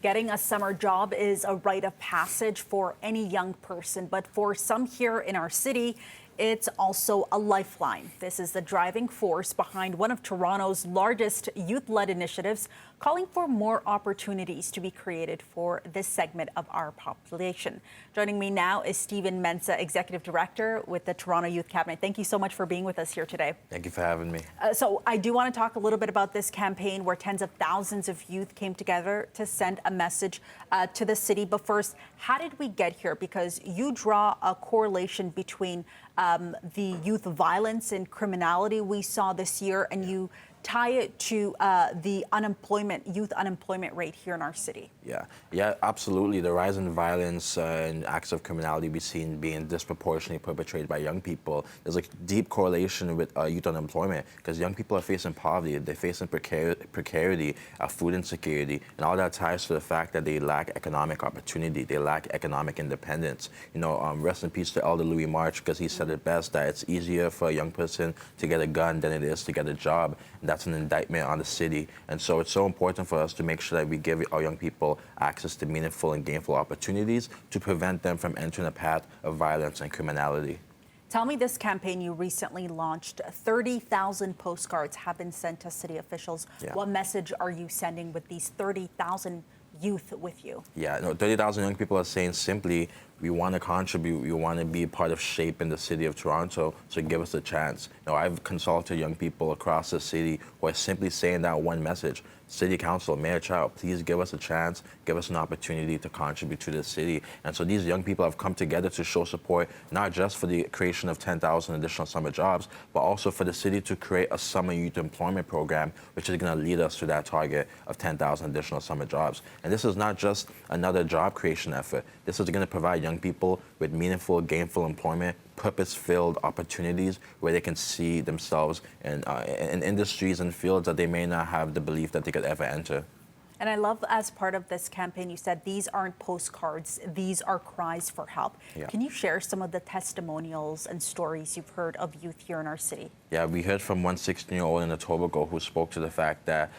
Getting a summer job is a rite of passage for any young person, but for some here in our city, it's also a lifeline. This is the driving force behind one of Toronto's largest youth-led initiatives, calling for more opportunities to be created for this segment of our population. Joining me now is Stephen Mensah, Executive Director with the Toronto Youth Cabinet. Thank you so much for being with us here today. Thank you for having me. So I do want to talk a little bit about this campaign where tens of thousands of youth came together to send a message to the city. But first, how did we get here? Because you draw a correlation between the youth violence and criminality we saw this year, and you tie it to the youth unemployment rate here in our city. Yeah, absolutely. The rise in violence and acts of criminality we've seen being disproportionately perpetrated by young people. There's a deep correlation with youth unemployment because young people are facing poverty, they're facing precarity, food insecurity, and all that ties to the fact that they lack economic opportunity, they lack economic independence. Rest in peace to Elder Louis March, because he said it best, that it's easier for a young person to get a gun than it is to get a job. That's an indictment on the city. And so it's so important for us to make sure that we give our young people access to meaningful and gainful opportunities to prevent them from entering a path of violence and criminality. Tell me, this campaign you recently launched, 30,000 postcards have been sent to city officials. Yeah. What message are you sending with these 30,000 youth with you? 30,000 young people are saying simply, we want to contribute, we want to be part of shaping the city of Toronto, so give us a chance. I've consulted young people across the city who are simply saying that one message. City Council, Mayor Chow, please give us a chance, give us an opportunity to contribute to the city. And so these young people have come together to show support, not just for the creation of 10,000 additional summer jobs, but also for the city to create a summer youth employment program, which is going to lead us to that target of 10,000 additional summer jobs. And this is not just another job creation effort. This is going to provide young people with meaningful, gainful employment, purpose-filled opportunities where they can see themselves in industries and fields that they may not have the belief that they could ever enter. And I love, as part of this campaign, you said these aren't postcards, these are cries for help. Yeah. Can you share some of the testimonials and stories you've heard of youth here in our city? Yeah, we heard from one 16-year-old in Etobicoke who spoke to the fact that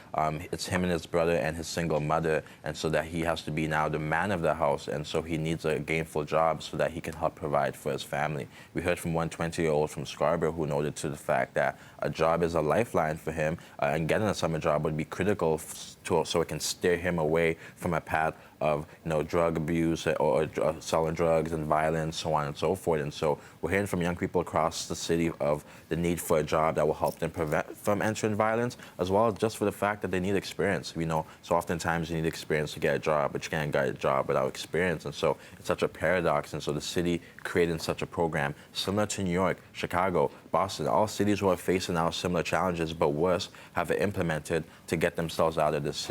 it's him and his brother and his single mother, and so that he has to be now the man of the house, and so he needs a gainful job so that he can help provide for his family. We heard from one 20-year-old from Scarborough who noted to the fact that a job is a lifeline for him, and getting a summer job would be critical so it can steer him away from a path of drug abuse or selling drugs and violence, so on and so forth. And so we're hearing from young people across the city of the need for a job that will help them prevent from entering violence, as well as just for the fact that they need experience. So oftentimes you need experience to get a job, but you can't get a job without experience. And so it's such a paradox. And so the city creating such a program, similar to New York, Chicago, Boston, all cities who are facing now similar challenges, but worse, have it implemented to get themselves out of this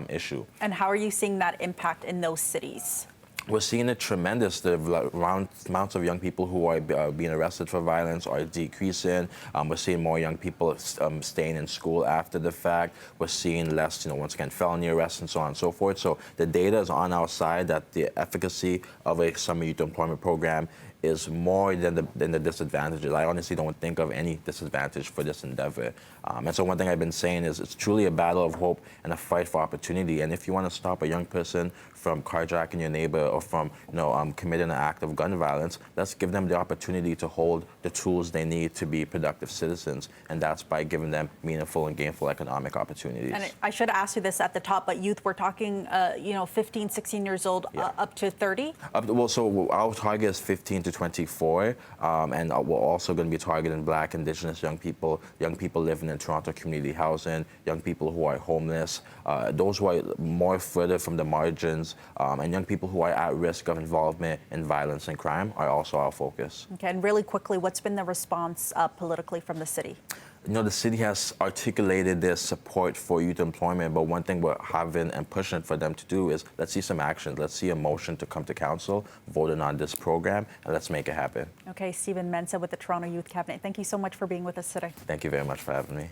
issue. And how are you seeing that impact in those cities? We're seeing it tremendous. The amounts of young people who are being arrested for violence are decreasing. We're seeing more young people staying in school after the fact. We're seeing less, once again, felony arrests and so on and so forth. So the data is on our side that the efficacy of a summer youth employment program is more than the disadvantages. I honestly don't think of any disadvantage for this endeavor. And so one thing I've been saying is it's truly a battle of hope and a fight for opportunity. And if you want to stop a young person from carjacking your neighbor or from committing an act of gun violence, let's give them the opportunity to hold the tools they need to be productive citizens. And that's by giving them meaningful and gainful economic opportunities. And I should ask you this at the top, but youth, we're talking 15, 16 years old, Yeah. up to 30? So our target is 15 to 24, and we're also going to be targeting Black, Indigenous young people living in Toronto community housing, young people who are homeless, those who are more further from the margins, and young people who are at risk of involvement in violence and crime are also our focus. Okay, and really quickly, what's been the response politically from the city? The city has articulated their support for youth employment, but one thing we're having and pushing for them to do is let's see some action. Let's see a motion to come to council, voting on this program, and let's make it happen. Okay, Stephen Mensah with the Toronto Youth Cabinet. Thank you so much for being with us today. Thank you very much for having me.